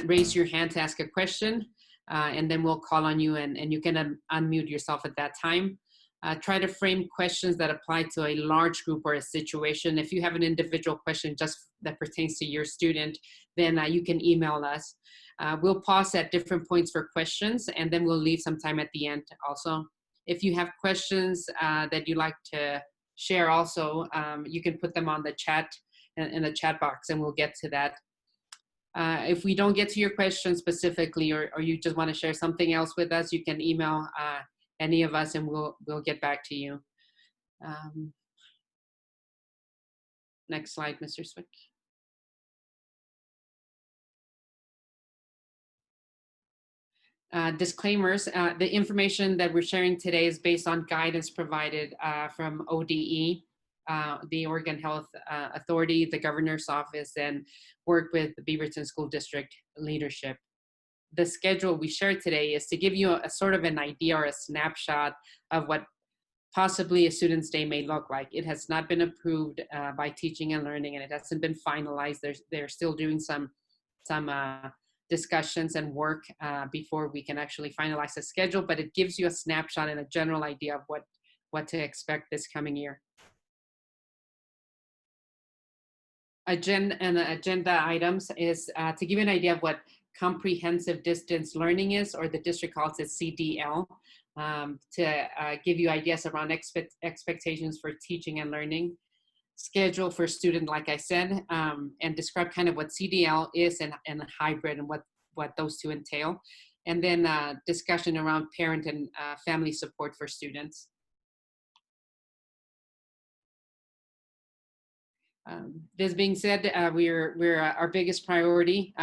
raise your hand to ask a question, and then we'll call on you, and you can unmute yourself at that time. Try to frame questions that apply to a large group or a situation. If you have an individual question just that pertains to your student, then you can email us. We'll pause at different points for questions, and then we'll leave some time at the end also. If you have questions that you'd like to share also, you can put them on the chat, in the chat box, and we'll get to that. If we don't get to your question specifically, or you just want to share something else with us, you can email any of us, and we'll get back to you. Next slide, Mr. Swick. Disclaimers, the information that we're sharing today is based on guidance provided from ODE, the Oregon Health Authority, the Governor's Office, and work with the Beaverton School District leadership. The schedule we shared today is to give you a sort of an idea or a snapshot of what possibly a student's day may look like. It has not been approved by Teaching and Learning, and it hasn't been finalized. They're still doing some discussions and work before we can actually finalize the schedule, but it gives you a snapshot and a general idea of what to expect this coming year. Agenda items is to give you an idea of what comprehensive distance learning is, or the district calls it CDL, to give you ideas around expectations for teaching and learning, schedule for student, like I said, and describe kind of what CDL is and hybrid, and what those two entail, and then discussion around parent and family support for students. This being said, we're our biggest priority,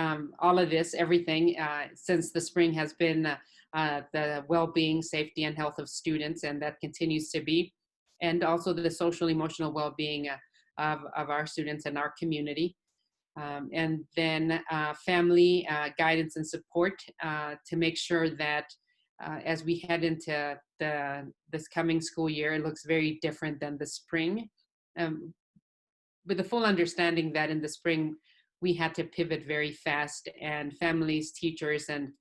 all of this, everything, since the spring has been the well-being, safety, and health of students, and that continues to be, and also the social emotional well-being of our students and our community. And then family guidance and support to make sure that as we head into this coming school year, it looks very different than the spring. With the full understanding that in the spring we had to pivot very fast, and families, teachers, and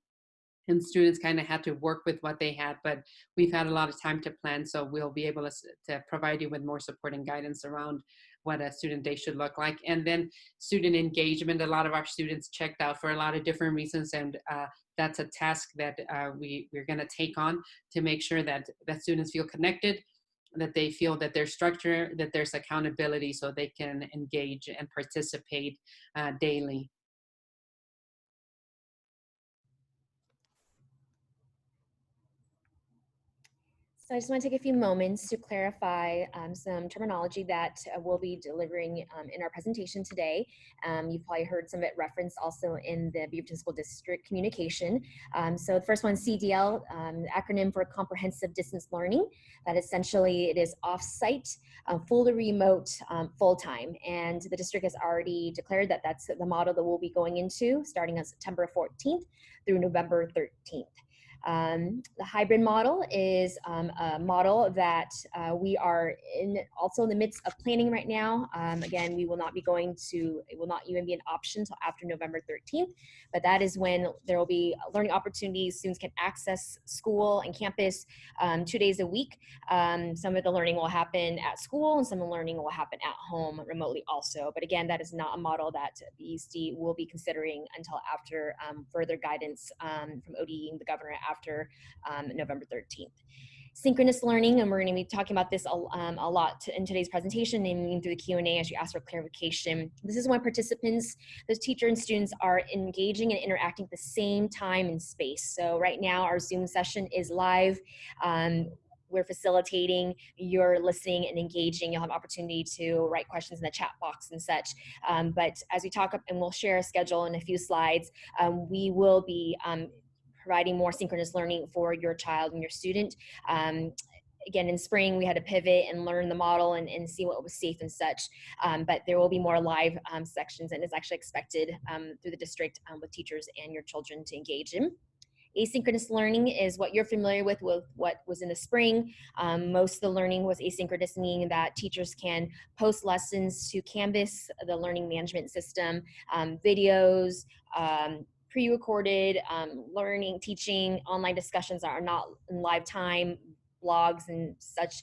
students kind of had to work with what they had, but we've had a lot of time to plan, so we'll be able to provide you with more support and guidance around what a student day should look like. And then student engagement, a lot of our students checked out for a lot of different reasons, and that's a task that we're going to take on to make sure that students feel connected, that they feel that there's structure, that there's accountability, so they can engage and participate daily. So I just want to take a few moments to clarify some terminology that we'll be delivering in our presentation today. You've probably heard some of it referenced also in the Beaverton School District communication. So the first one, CDL, acronym for Comprehensive Distance Learning. That essentially it is off-site, fully remote, full-time. And the district has already declared that that's the model that we'll be going into starting on September 14th through November 13th. The hybrid model is a model that we are also in the midst of planning right now. Again, we will not be it will not even be an option until after November 13th, but that is when there will be learning opportunities. Students can access school and campus 2 days a week. Some of the learning will happen at school, and some of the learning will happen at home remotely also. But again, that is not a model that the ESD will be considering until after further guidance from ODE and the governor after November 13th. Synchronous learning, and we're going to be talking about this a lot in today's presentation and through the Q&A as you ask for clarification. This is when participants, those teachers and students, are engaging and interacting at the same time and space. So right now our Zoom session is live. We're facilitating, you're listening and engaging. You'll have opportunity to write questions in the chat box and such. But as we talk up, and we'll share a schedule in a few slides, we will be providing more synchronous learning for your child and your student. Again, in spring, we had to pivot and learn the model and see what was safe and such. But there will be more live sections, and it's actually expected through the district with teachers and your children to engage in. Asynchronous learning is what you're familiar with what was in the spring. Most of the learning was asynchronous, meaning that teachers can post lessons to Canvas, the learning management system, videos, pre-recorded learning, teaching, online discussions that are not in live time, blogs and such,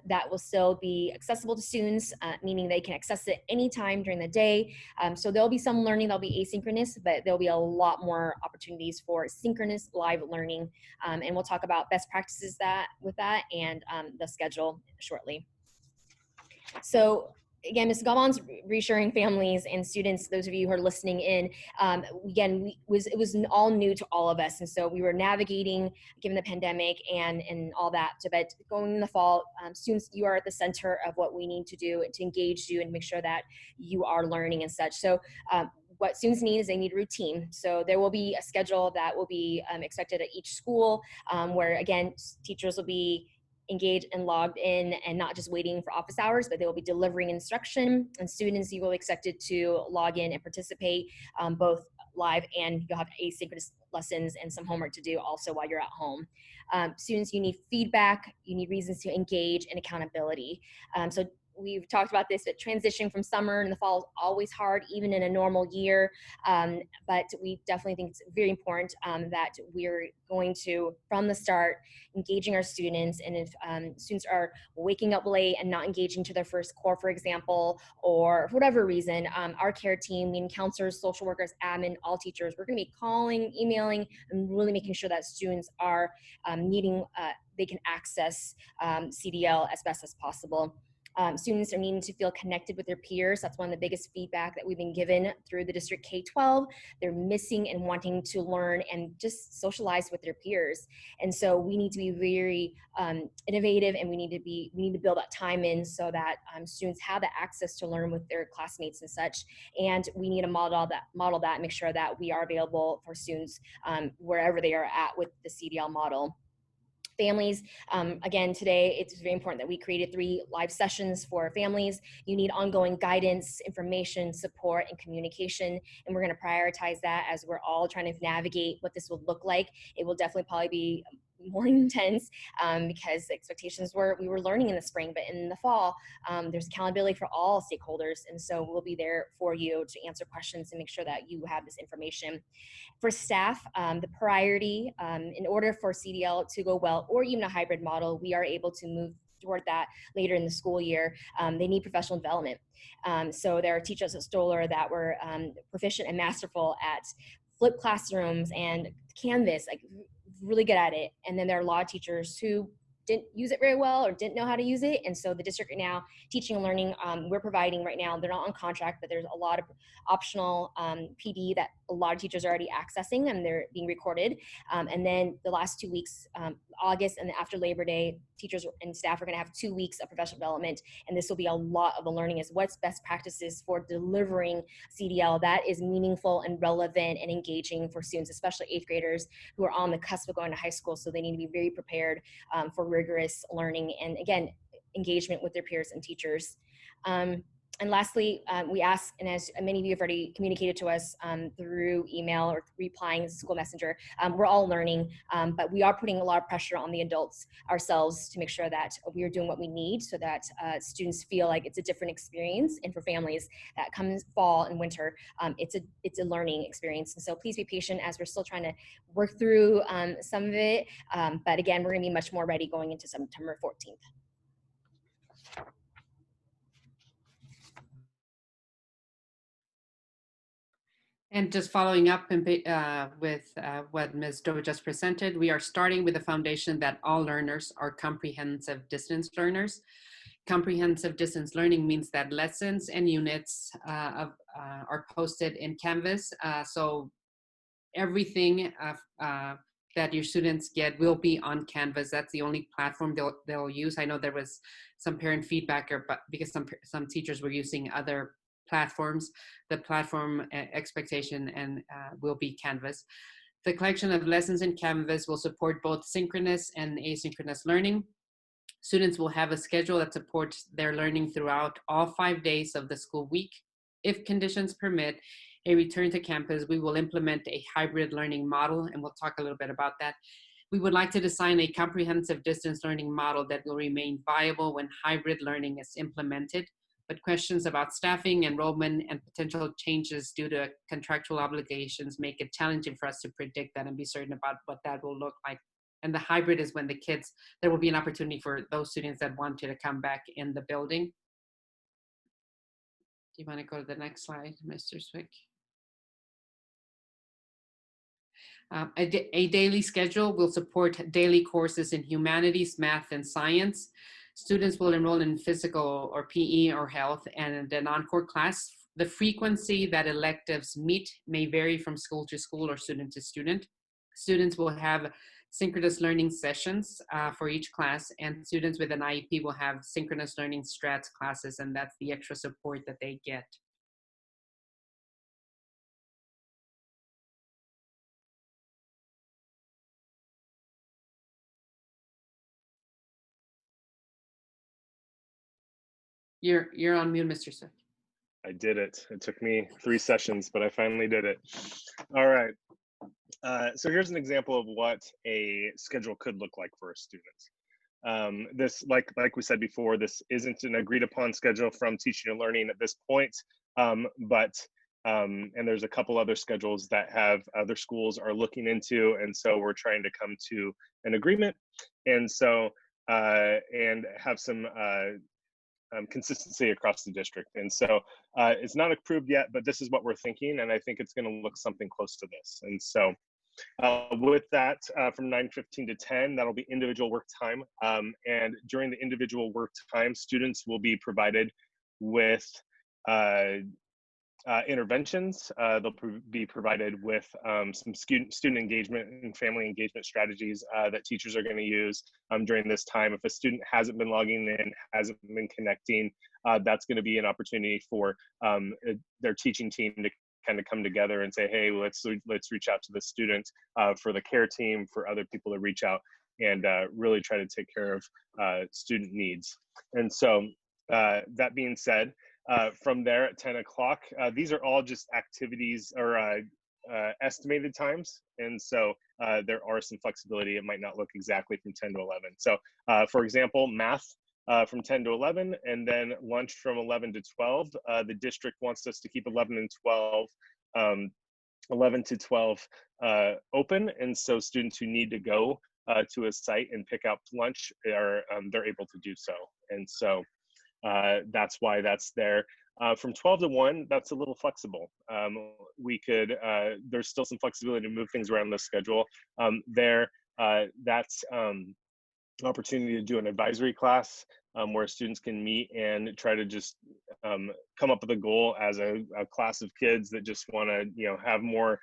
that will still be accessible to students, meaning they can access it anytime during the day. So there'll be some learning that'll be asynchronous, but there'll be a lot more opportunities for synchronous live learning. And we'll talk about best practices with that and the schedule shortly. So again, Ms. Gabon's reassuring families and students, those of you who are listening in, again, it was all new to all of us. And so we were navigating, given the pandemic and all that, but going in the fall, students, you are at the center of what we need to do to engage you and make sure that you are learning and such. So what students need is they need routine. So there will be a schedule that will be expected at each school, where again, teachers will be engaged and logged in and not just waiting for office hours, but they will be delivering instruction, and students, you will be expected to log in and participate both live, and you'll have asynchronous lessons and some homework to do also while you're at home. Students, you need feedback, you need reasons to engage, and accountability. So we've talked about this, but transitioning from summer and the fall is always hard, even in a normal year. But we definitely think it's very important that we're going to, from the start, engaging our students. And if students are waking up late and not engaging to their first core, for example, or for whatever reason, our care team, meaning counselors, social workers, admin, all teachers, we're going to be calling, emailing, and really making sure that students are they can access CDL as best as possible. Students are needing to feel connected with their peers. That's one of the biggest feedback that we've been given through the district K-12. They're missing and wanting to learn and just socialize with their peers. And so we need to be very innovative, and we need to build that time in so that students have the access to learn with their classmates and such. And we need to model that and make sure that we are available for students wherever they are at with the CDL model. Families, again, today it's very important that we created 3 live sessions for families. You need ongoing guidance, information, support, and communication, and we're going to prioritize that as we're all trying to navigate what this will look like. It will definitely probably be more intense because the expectations were we were learning in the spring, but in the fall, there's accountability for all stakeholders, and so we'll be there for you to answer questions and make sure that you have this information. For staff, the priority, in order for CDL to go well, or even a hybrid model, we are able to move toward that later in the school year. They need professional development. So there are teachers at Stoller that were proficient and masterful at flipped classrooms and Canvas, like really good at it. And then there are a lot of teachers who didn't use it very well or didn't know how to use it. And so the district right now, teaching and learning, we're providing right now, they're not on contract, but there's a lot of optional PD that a lot of teachers are already accessing, and they're being recorded. And then the last 2 weeks, August and after Labor Day, teachers and staff are going to have 2 weeks of professional development. And this will be a lot of the learning is what's best practices for delivering CDL that is meaningful and relevant and engaging for students, especially 8th graders who are on the cusp of going to high school. So they need to be very prepared for rigorous learning and, again, engagement with their peers and teachers. And lastly, we ask, and as many of you have already communicated to us through email or replying school messenger, we're all learning, but we are putting a lot of pressure on the adults ourselves to make sure that we are doing what we need so that students feel like it's a different experience. And for families that comes fall and winter, it's a learning experience. And so please be patient as we're still trying to work through some of it. But again, we're gonna be much more ready going into September 14th. And just following up with what Ms. Doe just presented, we are starting with the foundation that all learners are comprehensive distance learners. Comprehensive distance learning means that lessons and units are posted in Canvas. So everything that your students get will be on Canvas. That's the only platform they'll use. I know there was some parent feedback, but because some teachers were using other platforms, the platform expectation and will be Canvas. The collection of lessons in Canvas will support both synchronous and asynchronous learning. Students will have a schedule that supports their learning throughout all 5 days of the school week. If conditions permit a return to campus, we will implement a hybrid learning model, and we'll talk a little bit about that. We would like to design a comprehensive distance learning model that will remain viable when hybrid learning is implemented. but questions about staffing, enrollment, and potential changes due to contractual obligations make it challenging for us to predict that and be certain about what that will look like. And the hybrid is when there will be an opportunity for those students that wanted to come back in the building. Do you want to go to the next slide, Mr. Swick? A daily schedule will support daily courses in humanities, math, and science. Students will enroll in physical or PE or health and an encore class. The frequency that electives meet may vary from school to school or student to student. Students will have synchronous learning sessions for each class, and students with an IEP will have synchronous learning strats classes, and that's the extra support that they get. You're on mute, Mr. Swick. I did it. It took me 3 sessions, but I finally did it. All right. So here's an example of what a schedule could look like for a student. This, like we said before, this isn't an agreed upon schedule from teaching and learning at this point, and there's a couple other schedules that other schools are looking into, and so we're trying to come to an agreement, and so and have some consistency across the district. And so it's not approved yet, but this is what we're thinking, and I think it's going to look something close to this. And so with that, from 9:15 to 10, that'll be individual work time. And during the individual work time, students will be provided with interventions. They'll be provided with some student engagement and family engagement strategies that teachers are going to use during this time. If a student hasn't been logging in, hasn't been connecting, that's going to be an opportunity for their teaching team to kind of come together and say, hey, let's reach out to the student, for the care team, for other people to reach out and really try to take care of student needs. And so that being said, from there at 10 o'clock, these are all just activities or estimated times. And so there are some flexibility. It might not look exactly from 10 to 11. So for example, math from 10 to 11, and then lunch from 11 to 12. The district wants us to keep 11 and 12, 11 to 12 open. And so students who need to go to a site and pick up lunch they're able to do so. And so that's why that's there. From 12 to 1, that's a little flexible. We could, there's still some flexibility to move things around the schedule. That's opportunity to do an advisory class where students can meet and try to just come up with a goal as a class of kids that just want to, have more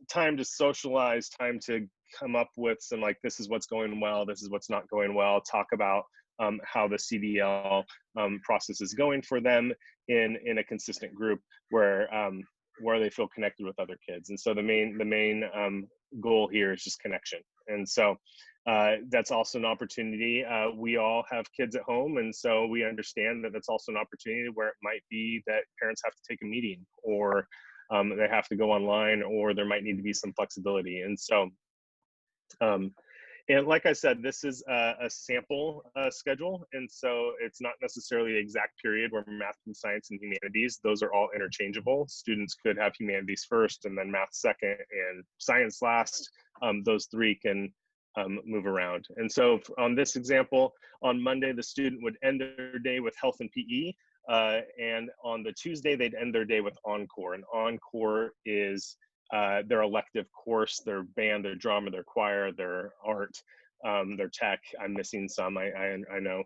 time to socialize, time to come up with some, like, this is what's going well, this is what's not going well, talk about how the CDL process is going for them in a consistent group where they feel connected with other kids. And so the main goal here is just connection. And so that's also an opportunity. We all have kids at home, and so we understand that that's also an opportunity where it might be that parents have to take a meeting, or they have to go online, or there might need to be some flexibility. And so and like I said, this is a sample schedule, and so it's not necessarily the exact period where math and science and humanities, those are all interchangeable. Students could have humanities first and then math second and science last. Those three can move around. And so on this example, on Monday, the student would end their day with health and PE, and on the Tuesday, they'd end their day with encore. And encore is their elective course, their band, their drama, their choir, their art, their tech. I'm missing some, I know.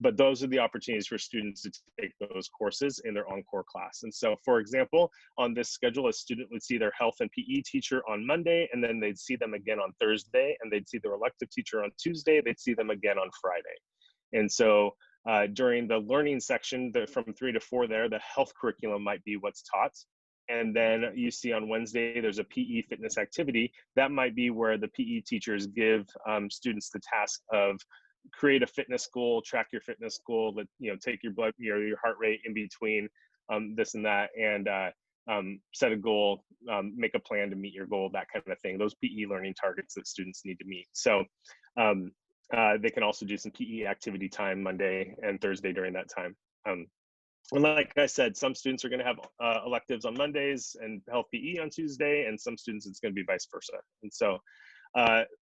But those are the opportunities for students to take those courses in their encore class. And so, for example, on this schedule, a student would see their health and PE teacher on Monday, and then they'd see them again on Thursday, and they'd see their elective teacher on Tuesday, they'd see them again on Friday. And so during the learning section, from 3 to 4 there, the health curriculum might be what's taught. And then you see on Wednesday, there's a PE fitness activity. That might be where the PE teachers give students the task of create a fitness goal, track your fitness goal, take your blood, your heart rate in between this and that, and set a goal, make a plan to meet your goal, that kind of thing. Those PE learning targets that students need to meet. So They can also do some PE activity time Monday and Thursday during that time. And like I said, some students are going to have electives on Mondays and health PE on Tuesday, and some students it's going to be vice versa. And so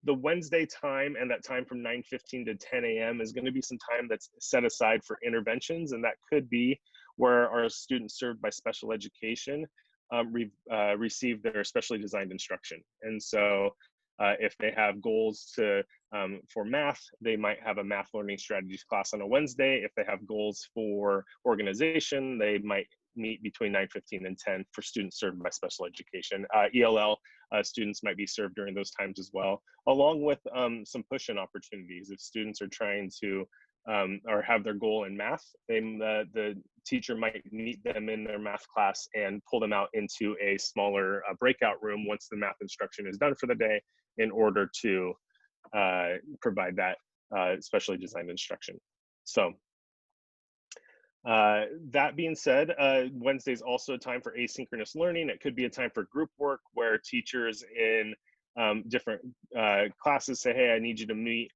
the Wednesday time and that time from 9:15 to 10 a.m. is going to be some time that's set aside for interventions, and that could be where our students served by special education receive their specially designed instruction. And so if they have goals for math, they might have a math learning strategies class on a Wednesday. If they have goals for organization, they might meet between 9:15 and 10 for students served by special education. ELL students might be served during those times as well, along with some push-in opportunities. If students are trying to or have their goal in math, the teacher might meet them in their math class and pull them out into a smaller breakout room once the math instruction is done for the day in order to provide that specially designed instruction. So that being said, Wednesday is also a time for asynchronous learning. It could be a time for group work where teachers in different classes say, hey, I need you to meet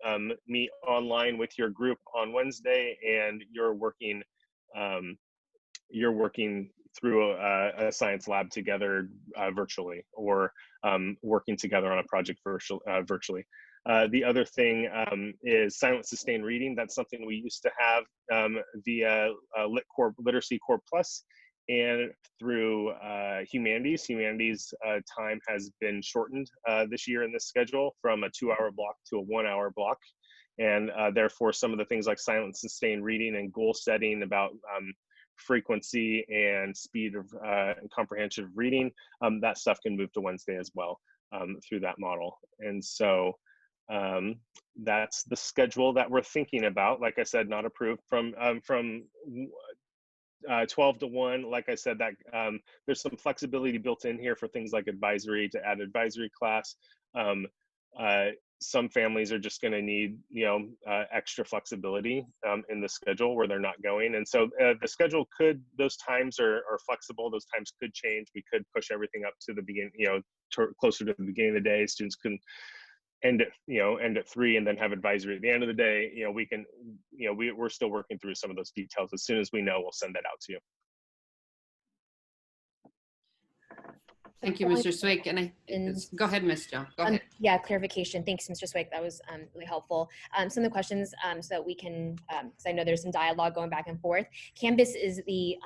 online with your group on Wednesday, and you're working through a science lab together virtually, or working together on a project virtually. The other thing is silent sustained reading. That's something we used to have via Literacy Core Plus, and through Humanities. Humanities time has been shortened this year in this schedule from a 2-hour block to a 1-hour block. And therefore, some of the things like silent sustained reading and goal setting about frequency and speed of and comprehension of reading, that stuff can move to Wednesday as well through that model. And so that's the schedule that we're thinking about. Like I said, not approved from 12 to 1. Like I said, that there's some flexibility built in here for things like advisory, to add advisory class. Some families are just going to need, extra flexibility in the schedule where they're not going. And so the schedule those times are flexible. Those times could change. We could push everything up to the beginning, closer to the beginning of the day. Students can end at 3 and then have advisory at the end of the day. We're still working through some of those details. As soon as we know, we'll send that out to you. Thank you, Mr. Swick. Go ahead, Ms. Jo. Go ahead. Yeah, clarification. Thanks, Mr. Swick. That was really helpful. Some of the questions so that we can, because I know there's some dialogue going back and forth. Canvas is the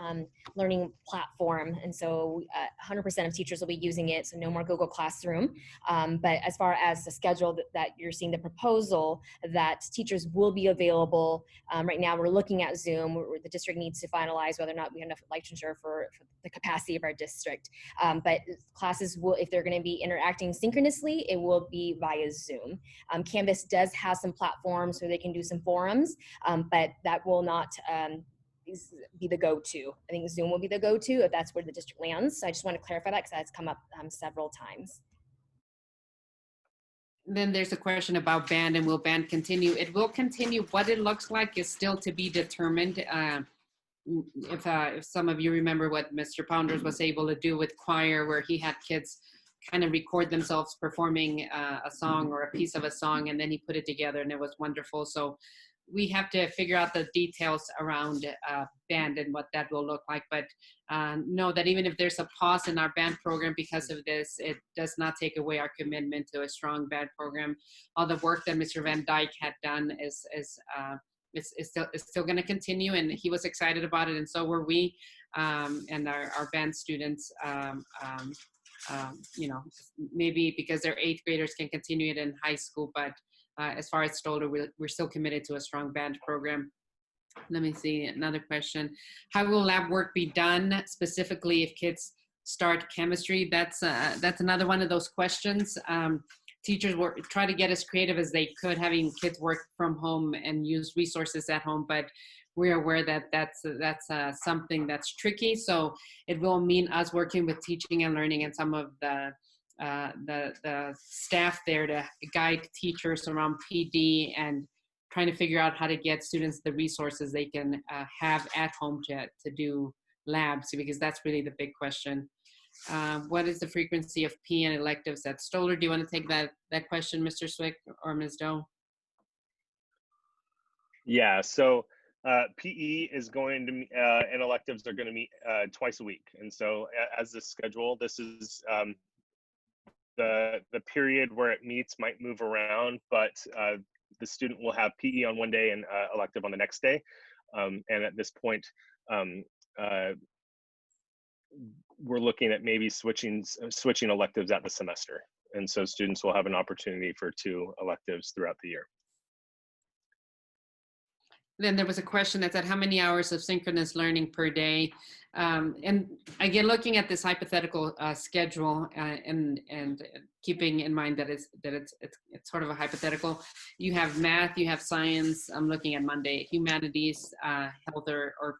learning platform, and so 100% of teachers will be using it, so no more Google Classroom. But as far as the schedule that you're seeing, the proposal that teachers will be available, right now we're looking at Zoom. The district needs to finalize whether or not we have enough licensure for the capacity of our district. But classes will, if they're going to be interacting synchronously, it will be via Zoom. Canvas does have some platforms where they can do some forums, but that will not be the go-to. I think Zoom will be the go-to if that's where the district lands. So I just want to clarify that because that's come up several times. Then there's a question about band, and will band continue? It will continue. What it looks like is still to be determined. If some of you remember what Mr. Pounders was able to do with choir, where he had kids kind of record themselves performing a song or a piece of a song, and then he put it together, and it was wonderful. So we have to figure out the details around band and what that will look like. But know that even if there's a pause in our band program because of this, it does not take away our commitment to a strong band program. All the work that Mr. Van Dyke had done is still going to continue, and he was excited about it, and so were we, and our band students. Maybe because they're 8th graders can continue it in high school, but as far as Stoller, we're still committed to a strong band program. Let me see, another question. How will lab work be done, specifically if kids start chemistry? That's another one of those questions. Teachers try to get as creative as they could, having kids work from home and use resources at home, but we're aware that that's something that's tricky. So it will mean us working with teaching and learning and some of the staff there to guide teachers around PD and trying to figure out how to get students the resources they can have at home to do labs, because that's really the big question. What is the frequency of P and electives at Stoller? Do you want to take that question, Mr. Swick or Ms. Doe? Yeah, so PE is going to and electives are going to meet twice a week, and so as this schedule, this is the period where it meets might move around, but the student will have PE on one day and elective on the next day, and at this point. Um, uh, we're looking at maybe switching electives at the semester, and so students will have an opportunity for 2 electives throughout the year. Then there was a question that said, how many hours of synchronous learning per day? And again, looking at this hypothetical schedule and keeping in mind that it's sort of a hypothetical. You have math, you have science. I'm looking at Monday, humanities, health or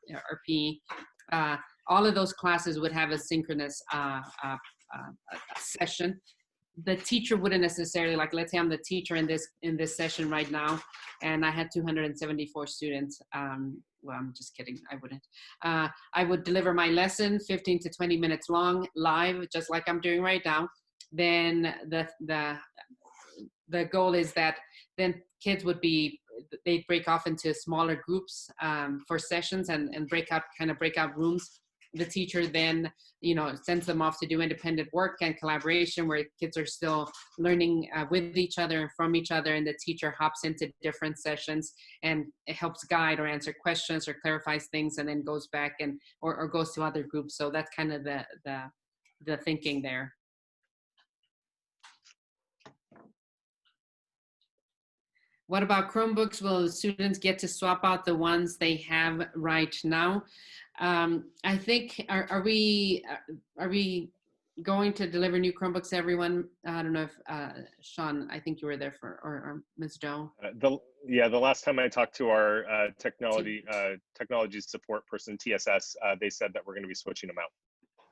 PE. All of those classes would have a synchronous session. The teacher wouldn't necessarily, like, let's say I'm the teacher in this session right now, and I had 274 students. Well, I'm just kidding. I wouldn't. I would deliver my lesson 15 to 20 minutes long, live, just like I'm doing right now. Then the goal is that then kids they'd break off into smaller groups for sessions and breakout rooms. The teacher then, sends them off to do independent work and collaboration where kids are still learning with each other and from each other, and the teacher hops into different sessions and it helps guide or answer questions or clarifies things, and then goes back or goes to other groups. So that's kind of the thinking there. What about Chromebooks? Will students get to swap out the ones they have right now? I think, are we going to deliver new Chromebooks to everyone? I don't know if, Sean, I think you were there or Ms. Doe. The last time I talked to our technology support person, TSS, they said that we're going to be switching them out.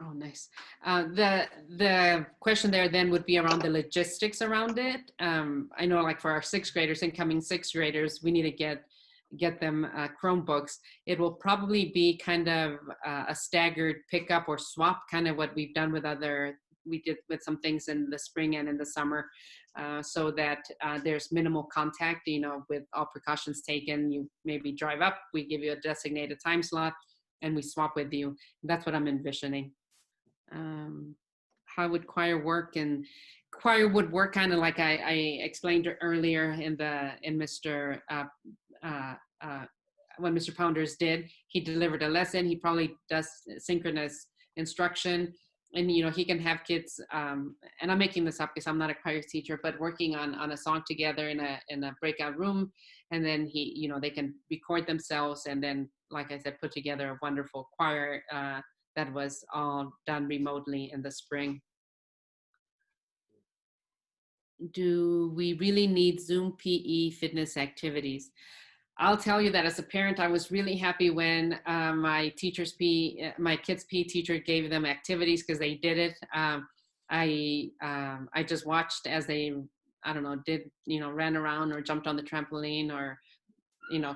Oh, nice. The question there then would be around the logistics around it. I know, like, for our incoming sixth graders, we need to get them Chromebooks. It will probably be kind of a staggered pickup or swap, kind of what we've done we did with some things in the spring and in the summer, so that there's minimal contact, with all precautions taken. You maybe drive up, we give you a designated time slot, and we swap with you. That's what I'm envisioning. How would choir work? And choir would work kind of like I explained earlier in Mr. When Mr. Pounders did. He delivered a lesson. He probably does synchronous instruction, and he can have kids. And I'm making this up because I'm not a choir teacher, but working on a song together in a breakout room, and then they can record themselves, and then, like I said, put together a wonderful choir. That was all done remotely in the spring. Do we really need Zoom PE fitness activities? I'll tell you that as a parent, I was really happy when my kids' PE teacher gave them activities, because they did it. I just watched as they, ran around or jumped on the trampoline or,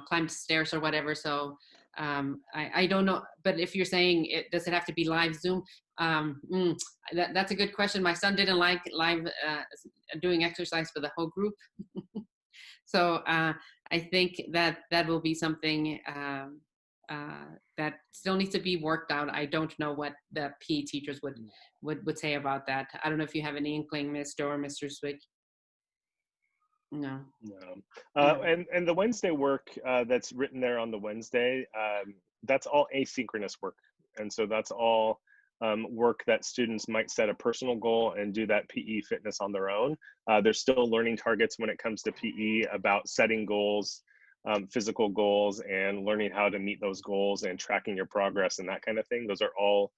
climbed stairs or whatever. So I don't know, but if you're saying does it have to be live Zoom? That's a good question. My son didn't like live doing exercise for the whole group. So I think that will be something that still needs to be worked out. I don't know what the PE teachers would say about that. I don't know if you have any inkling, Ms. Doe or Mr. Zwick. No. And the Wednesday work that's written there on the Wednesday, that's all asynchronous work. And so that's all work that students might set a personal goal and do that PE fitness on their own. There's still learning targets when it comes to PE about setting goals, physical goals, and learning how to meet those goals and tracking your progress and that kind of thing. Those are all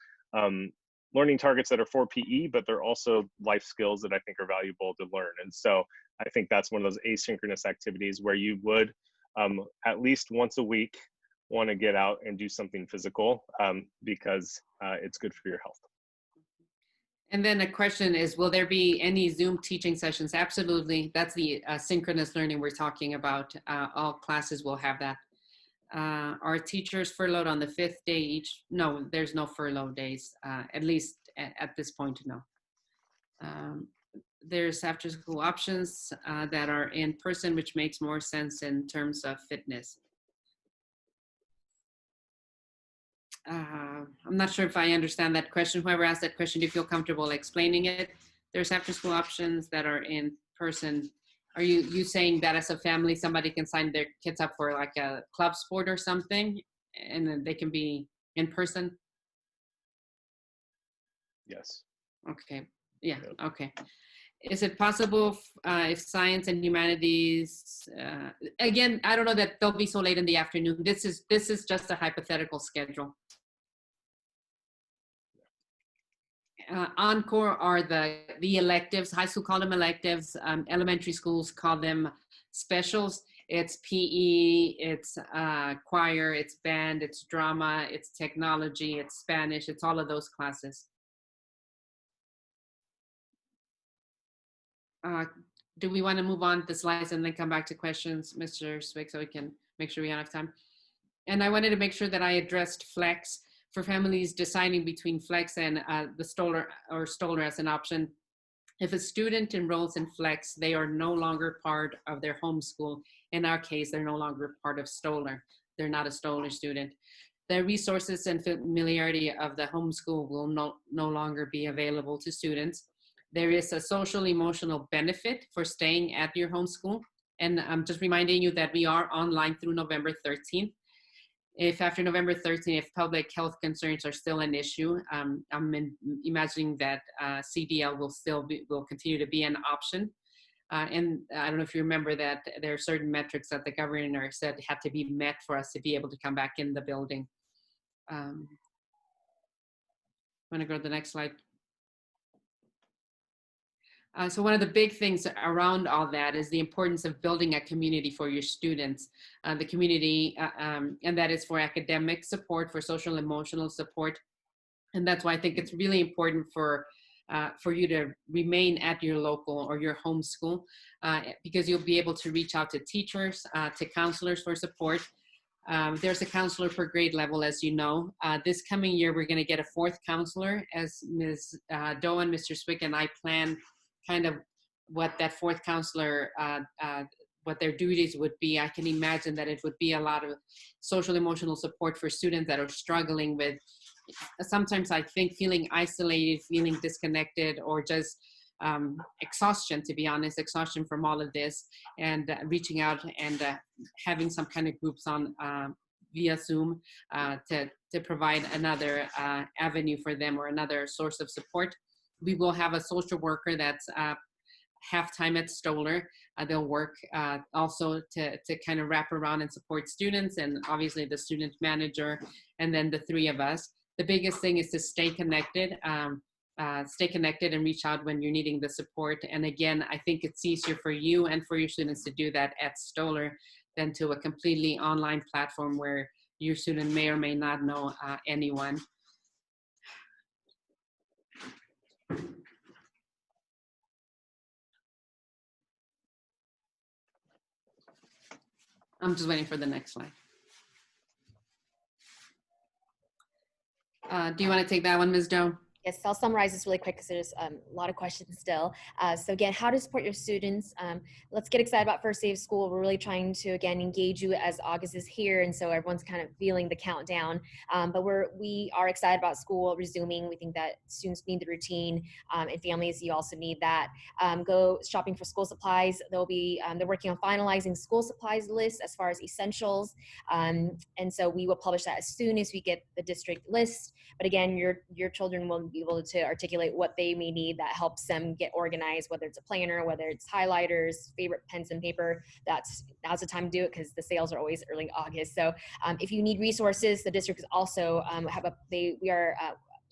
learning targets that are for PE, but they're also life skills that I think are valuable to learn. And so I think that's one of those asynchronous activities where you would at least once a week want to get out and do something physical because it's good for your health. And then the question is, will there be any Zoom teaching sessions? Absolutely. That's the synchronous learning we're talking about. All classes will have that. Are teachers furloughed on the 5th day each? No, there's no furlough days, at least at this point, no. There's after school options that are in person, which makes more sense in terms of fitness. I'm not sure if I understand that question. Whoever asked that question, do you feel comfortable explaining it? There's after school options that are in person. Are you saying that as a family, somebody can sign their kids up for like a club sport or something, and then they can be in person? Yes. Okay. Yeah. Yep. Okay. Is it possible if science and humanities, again, I don't know that they'll be so late in the afternoon. This is just a hypothetical schedule. Encore are the electives. High school call them electives. Elementary schools call them specials. It's PE, it's choir, it's band, it's drama, it's technology, it's Spanish, it's all of those classes. Do we want to move on the slides and then come back to questions, Mr. Swick, so we can make sure we have time? And I wanted to make sure that I addressed flex for families deciding between flex and the Stoller as an option. If a student enrolls in flex, they are no longer part of their homeschool. In our case, they're no longer part of Stoller. They're not a Stoller student. The resources and familiarity of the homeschool will no longer be available to students. There is a social emotional benefit for staying at your homeschool. And I'm just reminding you that we are online through November 13th. If after November 13th, if public health concerns are still an issue, I'm imagining that CDL will continue to be an option. And I don't know if you remember that there are certain metrics that the governor said had to be met for us to be able to come back in the building. I'm going to go to the next slide. So one of the big things around all that is the importance of building a community for your students, the community, and that is for academic support, for social and emotional support. And that's why I think it's really important for you to remain at your local or your home school, because you'll be able to reach out to teachers, to counselors for support. There's a counselor per grade level, as you know. This coming year, we're going to get a fourth counselor, as Ms. Doe and Mr. Swick and I plan kind of what that fourth counselor, what their duties would be. I can imagine that it would be a lot of social emotional support for students that are struggling with, sometimes I think, feeling isolated, feeling disconnected, or just exhaustion, to be honest, exhaustion from all of this, and reaching out and having some kind of groups on via Zoom to provide another avenue for them or another source of support. We will have a social worker that's half-time at Stoller. They'll work also to kind of wrap around and support students, and obviously the student manager, and then the three of us. The biggest thing is to stay connected and reach out when you're needing the support. And again, I think it's easier for you and for your students to do that at Stoller than to a completely online platform where your student may or may not know anyone. I'm just waiting for the next slide. Do you want to take that one, Ms. Doe? Yes, I'll summarize this really quick because there's a lot of questions still. So again, how to support your students. Let's get excited about first day of school. We're really trying to, again, engage you as August is here. And so everyone's kind of feeling the countdown. But we are excited about school resuming. We think that students need the routine, and families, you also need that. Go shopping for school supplies. They're working on finalizing school supplies list as far as essentials. And so we will publish that as soon as we get the district list. But again, your children will be able to articulate what they may need that helps them get organized, whether it's a planner, whether it's highlighters, favorite pens and paper. Now's the time to do it because the sales are always early August. So if you need resources, the district is also we are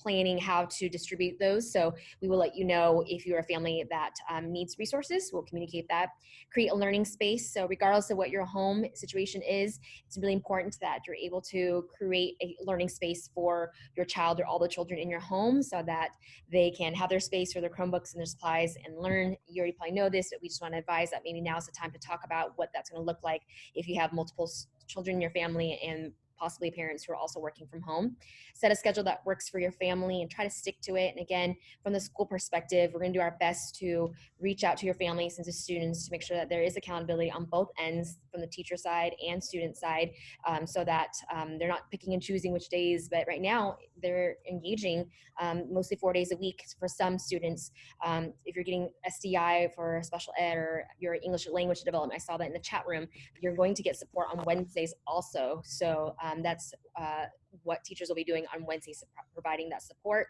planning how to distribute those. So we will let you know if you're a family that needs resources. We'll communicate that. Create a learning space. So regardless of what your home situation is, it's really important that you're able to create a learning space for your child or all the children in your home so that they can have their space for their Chromebooks and their supplies and learn. You already probably know this, but we just want to advise that maybe now's the time to talk about what that's going to look like if you have multiple children in your family and possibly parents who are also working from home. Set a schedule that works for your family and try to stick to it. And again, from the school perspective, we're going to do our best to reach out to your families and to students to make sure that there is accountability on both ends, from the teacher side and student side, so that they're not picking and choosing which days. But right now, they're engaging mostly 4 days a week for some students. If you're getting SDI for special ed or your English language development, I saw that in the chat room, you're going to get support on Wednesdays also. So that's what teachers will be doing on Wednesdays, providing that support.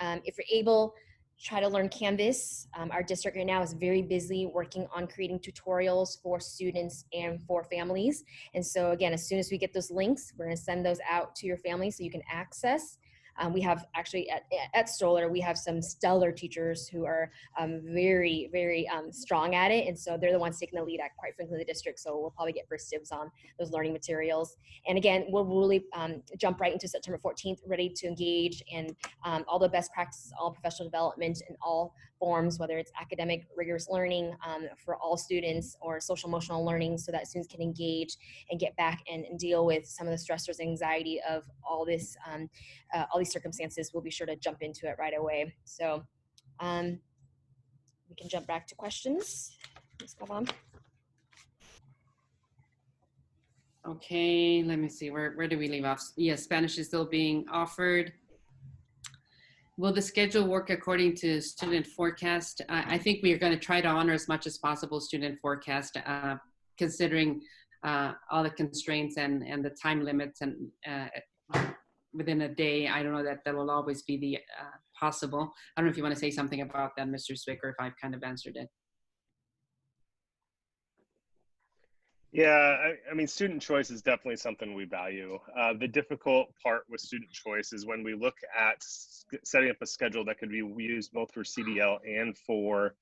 If you're able, try to learn Canvas. Our district right now is very busy working on creating tutorials for students and for families. And so again, as soon as we get those links, we're going to send those out to your family so you can access. We have actually at Stoller, we have some stellar teachers who are very, very strong at it. And so they're the ones taking the lead at, quite frankly, the district. So we'll probably get first dibs on those learning materials. And again, we'll really jump right into September 14th, ready to engage in all the best practices, all professional development in all forms, whether it's academic, rigorous learning for all students, or social emotional learning, so that students can engage and get back and deal with some of the stressors and anxiety of all this, all these circumstances. We'll be sure to jump into it right away. So we can jump back to questions. Let's go on. Okay, let me see, where do we leave off? Yes, Spanish is still being offered. Will the schedule work according to student forecast? I think we are going to try to honor as much as possible student forecast, considering all the constraints and the time limits, and within a day. I don't know that will always be the possible. I don't know if you want to say something about that, Mr. Zwick, or if I've kind of answered it. Yeah, I mean, student choice is definitely something we value. The difficult part with student choice is when we look at setting up a schedule that could be used both for CDL and for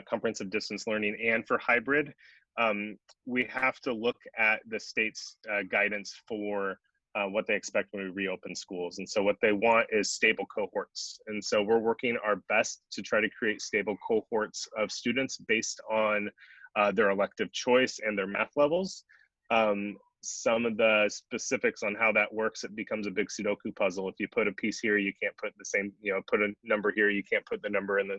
comprehensive distance learning and for hybrid. We have to look at the state's guidance for what they expect when we reopen schools. And so what they want is stable cohorts. And so we're working our best to try to create stable cohorts of students based on their elective choice and their math levels. Some of the specifics on how that works, it becomes a big Sudoku puzzle. If you put a piece here, you can't put the same, put a number here, you can't put the number in the,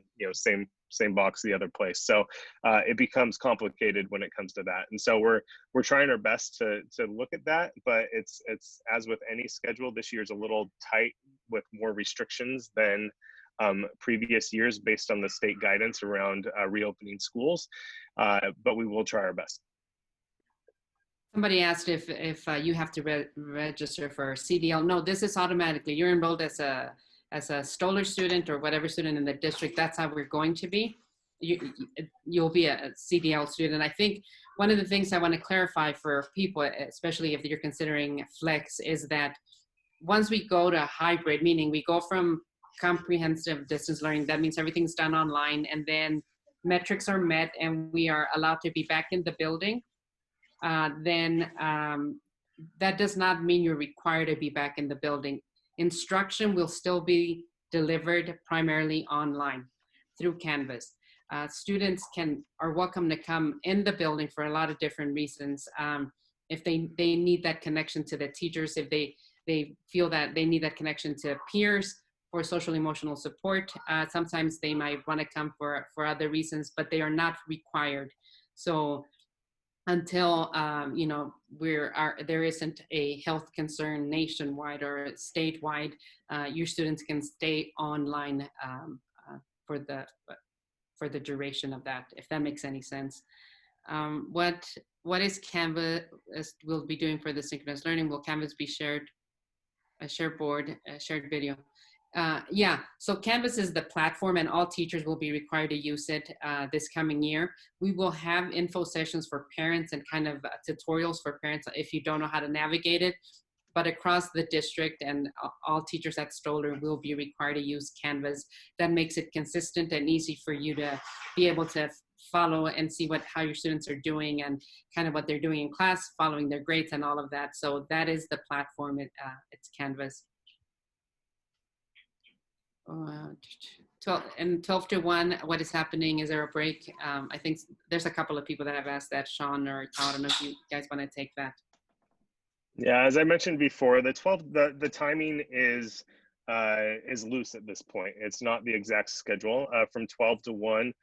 same box the other place. So it becomes complicated when it comes to that. And so we're trying our best to look at that, but it's as with any schedule, this year's a little tight with more restrictions than previous years based on the state guidance around reopening schools, but we will try our best. Somebody asked if you have to register for CDL. No, this is automatically. You're enrolled as a Stoller student or whatever student in the district. That's how we're going to be. You'll be a CDL student. I think one of the things I want to clarify for people, especially if you're considering flex, is that once we go to hybrid, meaning we go from comprehensive distance learning, that means everything's done online, and then metrics are met and we are allowed to be back in the building, then that does not mean you're required to be back in the building. Instruction will still be delivered primarily online through Canvas. Students are welcome to come in the building for a lot of different reasons. If they need that connection to the teachers, if they feel that they need that connection to peers for social emotional support, sometimes they might want to come for other reasons, but they are not required. So until there isn't a health concern nationwide or statewide, your students can stay online for the duration of that, if that makes any sense. What is Canvas will be doing for the synchronous learning? Will Canvas be shared, a shared board, a shared video? Yeah, so Canvas is the platform and all teachers will be required to use it this coming year. We will have info sessions for parents and kind of tutorials for parents if you don't know how to navigate it. But across the district and all teachers at Stoller will be required to use Canvas. That makes it consistent and easy for you to be able to follow and see how your students are doing and kind of what they're doing in class, following their grades and all of that. So that is the platform, it's Canvas. 12 to 1, what is happening? Is there a break? I think there's a couple of people that have asked that, Sean or Todd. I don't know if you guys want to take that. Yeah, as I mentioned before, the timing is loose at this point. It's not the exact schedule. From 12 to 1,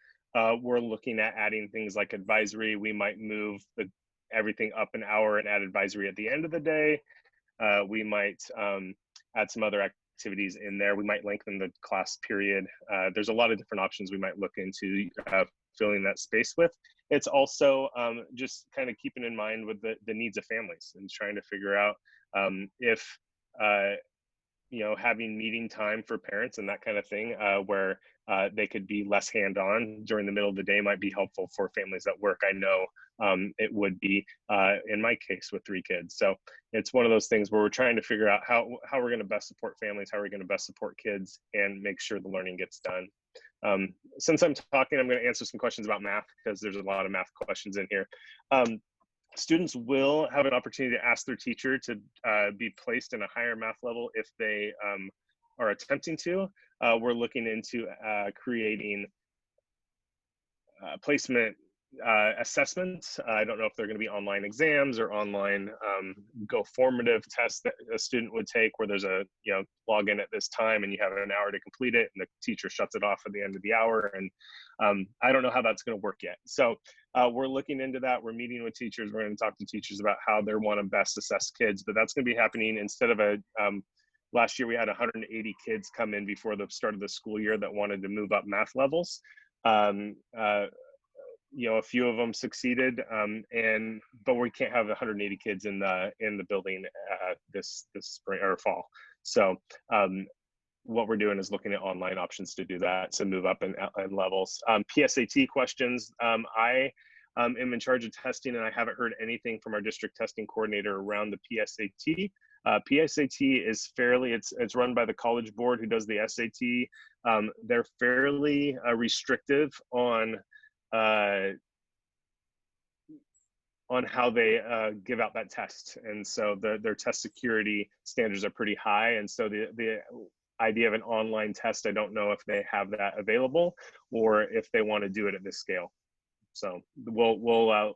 we're looking at adding things like advisory. We might move everything up an hour and add advisory at the end of the day. We might add some other activities in there. We might lengthen the class period. There's a lot of different options we might look into filling that space with. It's also just kind of keeping in mind with the needs of families and trying to figure out if having meeting time for parents and that kind of thing, where they could be less hand-on during the middle of the day might be helpful for families at work. I know it would be in my case with 3 kids. So it's one of those things where we're trying to figure out how we're going to best support families, how we're going to best support kids, and make sure the learning gets done. Since I'm talking, I'm going to answer some questions about math because there's a lot of math questions in here. Students will have an opportunity to ask their teacher to be placed in a higher math level if they are attempting to. We're looking into creating placement assessments. I don't know if they're going to be online exams or online go formative tests that a student would take where there's a log in at this time and you have an hour to complete it and the teacher shuts it off at the end of the hour. And I don't know how that's going to work yet. So we're looking into that. We're meeting with teachers. We're going to talk to teachers about how they want to best assess kids, but that's going to be happening instead of last year we had 180 kids come in before the start of the school year that wanted to move up math levels. A few of them succeeded, but we can't have 180 kids in the building this spring or fall. So what we're doing is looking at online options to do that, to move up in levels. PSAT questions. I am in charge of testing, and I haven't heard anything from our district testing coordinator around the PSAT. PSAT is it's run by the College Board who does the SAT. They're fairly restrictive on how they give out that test, and so their test security standards are pretty high. And so the idea of an online test, I don't know if they have that available or if they want to do it at this scale. So we'll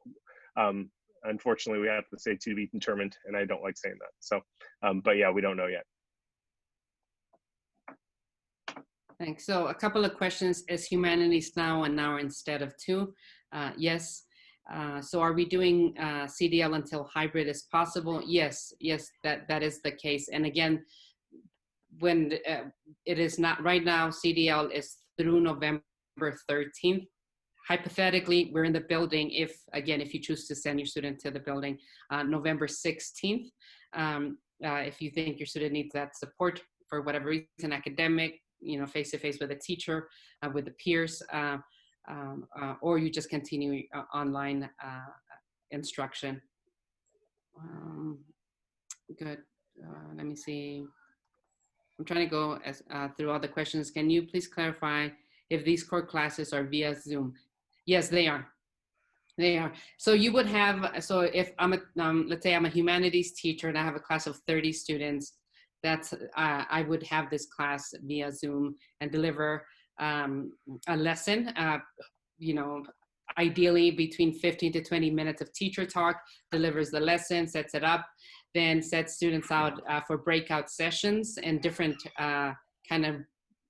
unfortunately we have to say to be determined, and I don't like saying that. So, but yeah, we don't know yet. Thanks. So a couple of questions. Is humanities now an hour instead of 2? Yes. So are we doing CDL until hybrid is possible? Yes, that is the case. And again, when it is not right now, CDL is through November 13th. Hypothetically, we're in the building if you choose to send your student to the building, November 16th. If you think your student needs that support for whatever reason, academic, face-to-face with a teacher, with the peers, or you just continue online instruction. Good. Let me see. I'm trying to go through all the questions. Can you please clarify if these core classes are via Zoom? Yes, they are. They are. So you would have, so if I'm let's say I'm a humanities teacher and I have a class of 30 students, I would have this class via Zoom and deliver a lesson, ideally between 15 to 20 minutes of teacher talk, delivers the lesson, sets it up, then sets students out for breakout sessions and different kind of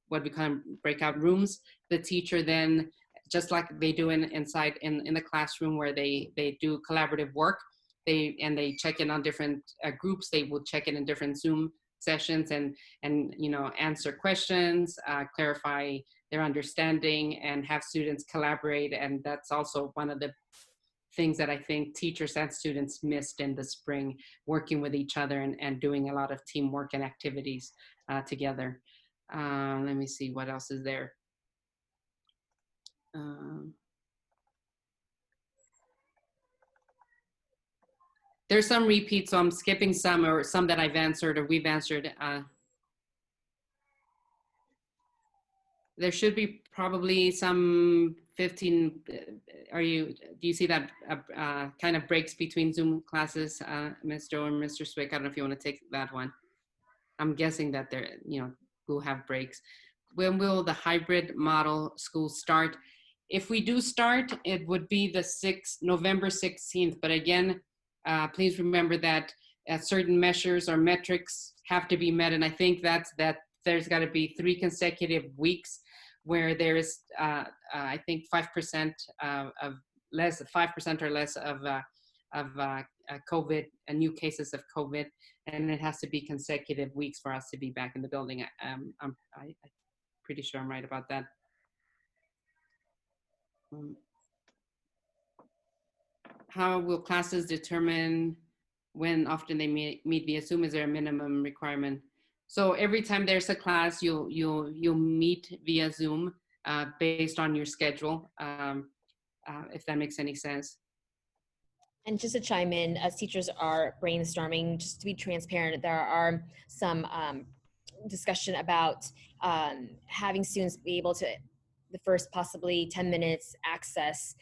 what we call breakout rooms. The teacher then, just like they do inside in the classroom where they do collaborative work, they check in on different groups. They will check in different Zoom sessions and answer questions, clarify their understanding, and have students collaborate. And that's also one of the things that I think teachers and students missed in the spring, working with each other and doing a lot of teamwork and activities together. Let me see what else is there. There's some repeats, so I'm skipping some, or some that I've answered or we've answered. There should be probably some 15. Do you see that kind of breaks between Zoom classes, Mr. or Mr. Swick? I don't know if you want to take that one. I'm guessing that we'll have breaks. When will the hybrid model school start? If we do start, it would be the November 16th. But again, please remember that certain measures or metrics have to be met. And I think that there's got to be 3 consecutive weeks where there is, I think 5% of less, 5% or less of COVID, new cases of COVID, and it has to be consecutive weeks for us to be back in the building. I'm pretty sure I'm right about that. How will classes determine when often they meet via Zoom? Is there a minimum requirement? So every time there's a class, you'll meet via Zoom based on your schedule, if that makes any sense. And just to chime in, as teachers are brainstorming, just to be transparent, there are some discussion about having students be able to, the first possibly 10 minutes, access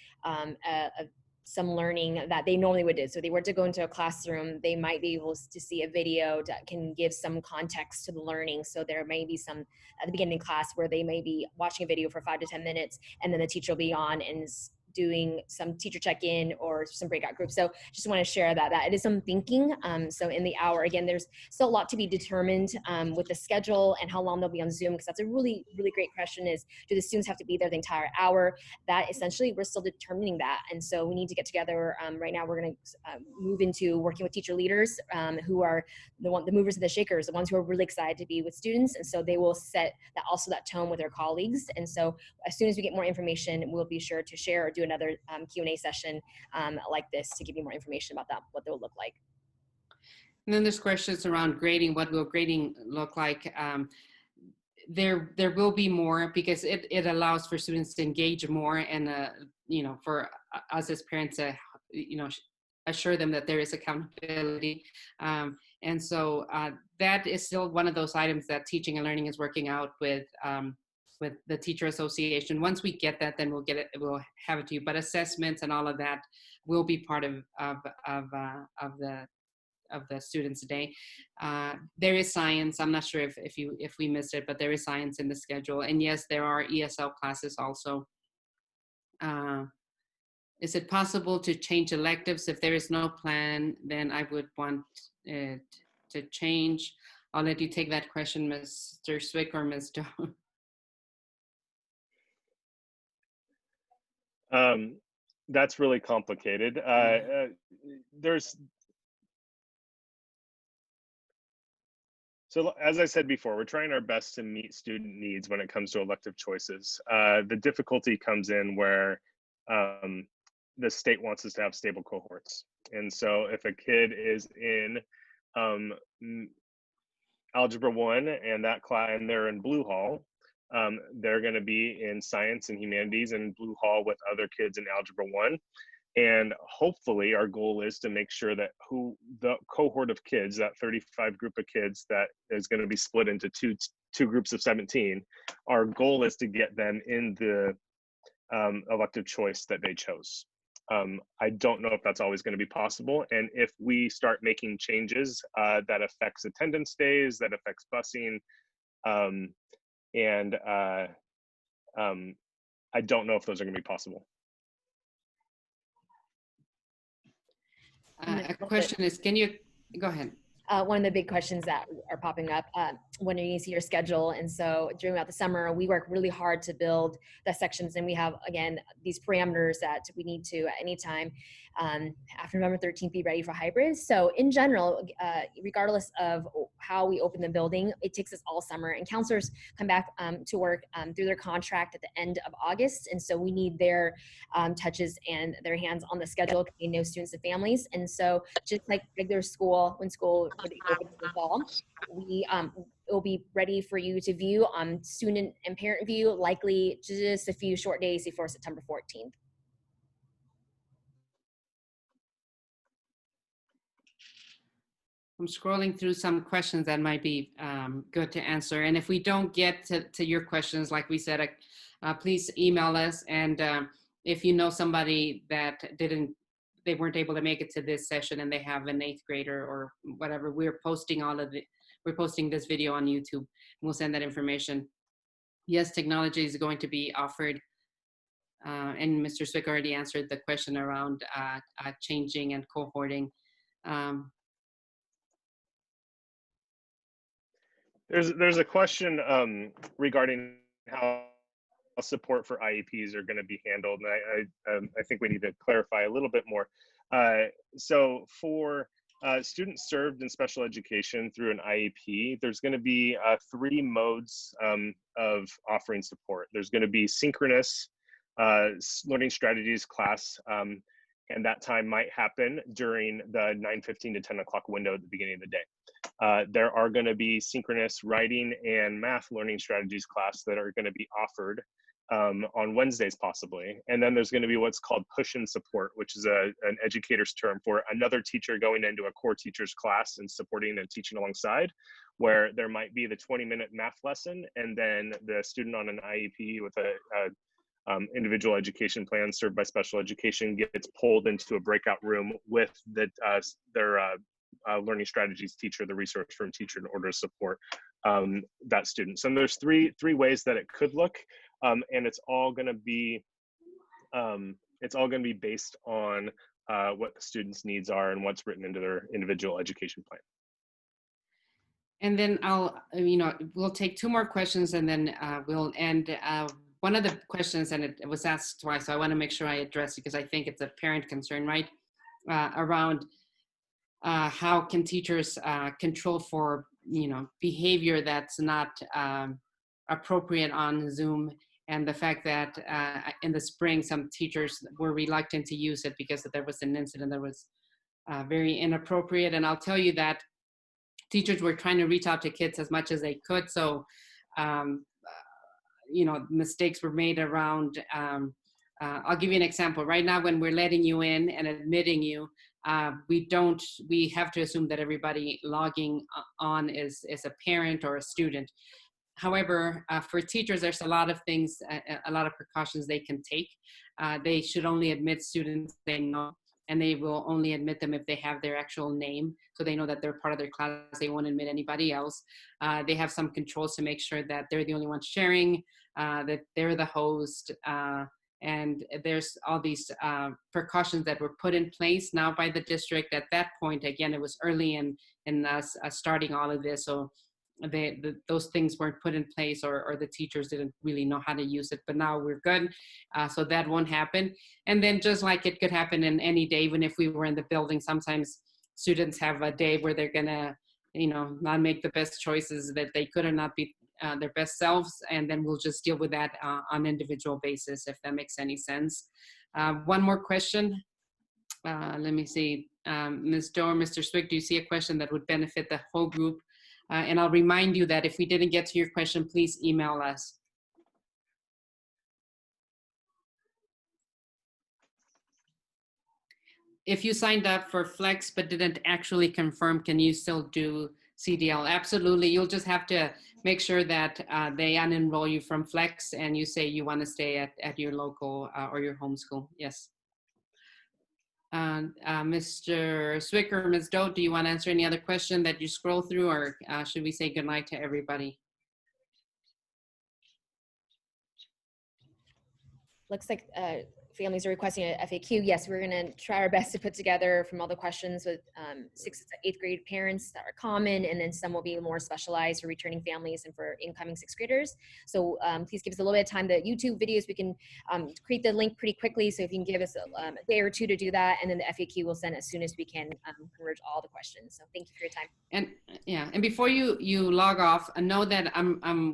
some learning that they normally would do. So if they were to go into a classroom, they might be able to see a video that can give some context to the learning. So there may be some at the beginning of class where they may be watching a video for 5 to 10 minutes, and then the teacher will be on and doing some teacher check-in or some breakout groups. So just want to share that it is some thinking. So in the hour, again, there's still a lot to be determined with the schedule and how long they'll be on Zoom, because that's a really, really great question is, do the students have to be there the entire hour? That essentially, we're still determining that. And so we need to get together. Right now, we're going to move into working with teacher leaders who are the movers and the shakers, the ones who are really excited to be with students. And so they will set that tone with their colleagues. And so as soon as we get more information, we'll be sure to share or do another Q&A session like this to give you more information about that, what they'll look like. And then there's questions around grading. What will grading look like? There will be more, because it allows for students to engage more, and for us as parents to assure them that there is accountability. And so that is still one of those items that Teaching and Learning is working out with the Teacher Association. Once we get that, then we'll have it to you. But assessments and all of that will be part of the students today. There is science. I'm not sure if we missed it, but there is science in the schedule. And yes, there are ESL classes also. Is it possible to change electives? If there is no plan, then I would want it to change. I'll let you take that question, Mr. Swick or Ms. Jones. That's really complicated. So as I said before, we're trying our best to meet student needs when it comes to elective choices. The difficulty comes in where the state wants us to have stable cohorts. And so if a kid is in Algebra 1 and that class, and they're in Blue Hall, they're going to be in Science and Humanities in Blue Hall with other kids in Algebra 1. And hopefully our goal is to make sure that the cohort of kids, that 35 group of kids that is going to be split into two groups of 17, our goal is to get them in the elective choice that they chose. I don't know if that's always going to be possible. And if we start making changes that affects attendance days, that affects busing, I don't know if those are going to be possible. A question is, can you go ahead? One of the big questions that are popping up, when are you going to see your schedule? And so throughout the summer, we work really hard to build the sections, and we have, again, these parameters that we need to, at any time after November 13th, be ready for hybrids. So in general, regardless of how we open the building, it takes us all summer, and counselors come back to work through their contract at the end of August. And so we need their touches and their hands on the schedule, because they know students and families. And so just like regular school, when school would open in the fall, we will be ready for you to view on student and parent view, likely just a few short days before September 14th. I'm scrolling through some questions that might be good to answer. And if we don't get to your questions, like we said, please email us. And if you know somebody that they weren't able to make it to this session and they have an 8th grader or whatever, we're posting this video on YouTube. We'll send that information. Yes, technology is going to be offered. And Mr. Swick already answered the question around changing and cohorting. There's a question regarding how support for IEPs are going to be handled, and I think we need to clarify a little bit more. So for students served in special education through an IEP, there's going to be 3 modes of offering support. There's going to be synchronous learning strategies class, and that time might happen during the 9:15 to 10 o'clock window at the beginning of the day. There are going to be synchronous writing and math learning strategies class that are going to be offered on Wednesdays possibly. And then there's going to be what's called push and support, which is an educator's term for another teacher going into a core teacher's class and supporting and teaching alongside, where there might be the 20-minute math lesson, and then the student on an IEP with a individual education plan served by special education gets pulled into a breakout room with their learning strategies teacher, the resource room teacher, in order to support that student. So there's three ways that it could look, and it's all going to be based on what the student's needs are and what's written into their individual education plan. And then we'll take 2 more questions, and then we'll end. One of the questions, and it was asked twice, so I want to make sure I address it because I think it's a parent concern, right? Around how can teachers control for behavior that's not appropriate on Zoom, and the fact that in the spring some teachers were reluctant to use it because there was an incident that was very inappropriate. And I'll tell you that teachers were trying to reach out to kids as much as they could, so mistakes were made around. I'll give you an example. Right now, when we're letting you in and admitting you, we have to assume that everybody logging on is a parent or a student. However, for teachers, there's a lot of things, a lot of precautions they can take. They should only admit students they know, and they will only admit them if they have their actual name, so they know that they're part of their class. They won't admit anybody else. They have some controls to make sure that they're the only ones sharing, that they're the host, and there's all these precautions that were put in place now by the district. At that point, again, it was early in us starting all of this, so those things weren't put in place, or the teachers didn't really know how to use it. But now we're good, so that won't happen. And then just like it could happen in any day, even if we were in the building, sometimes students have a day where they're gonna not make the best choices that they could, or not be their best selves, and then we'll just deal with that on an individual basis, if that makes any sense. One more question. Let me see. Ms. Doe or Mr. Swick, do you see a question that would benefit the whole group? And I'll remind you that if we didn't get to your question, please email us. If you signed up for Flex but didn't actually confirm, can you still do CDL? Absolutely. You'll just have to make sure that they unenroll you from Flex and you say you want to stay at your local or your home school. Yes. Mr. Swicker, Ms. Doe, do you want to answer any other question that you scroll through, or should we say goodnight to everybody? Looks like families are requesting a FAQ. Yes, we're going to try our best to put together from all the questions with 6th to 8th grade parents that are common, and then some will be more specialized for returning families and for incoming 6th graders. So please give us a little bit of time. The YouTube videos, we can create the link pretty quickly. So if you can give us a day or 2 to do that, and then the FAQ will send as soon as we can converge all the questions. So thank you for your time. And yeah, and before you log off, know that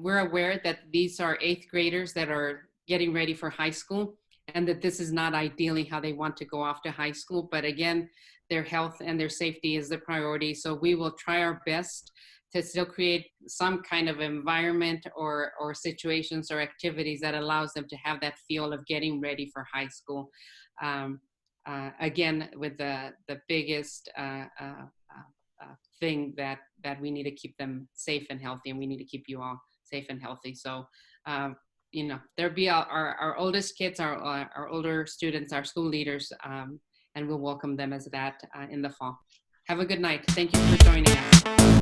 we're aware that these are 8th graders that are getting ready for high school, and that this is not ideally how they want to go off to high school. But again, their health and their safety is the priority. So we will try our best to still create some kind of environment or situations or activities that allows them to have that feel of getting ready for high school. Again, with the biggest thing that we need to keep them safe and healthy, and we need to keep you all safe and healthy. So there'll be our oldest kids, our older students, our school leaders, and we'll welcome them as that in the fall. Have a good night. Thank you for joining us.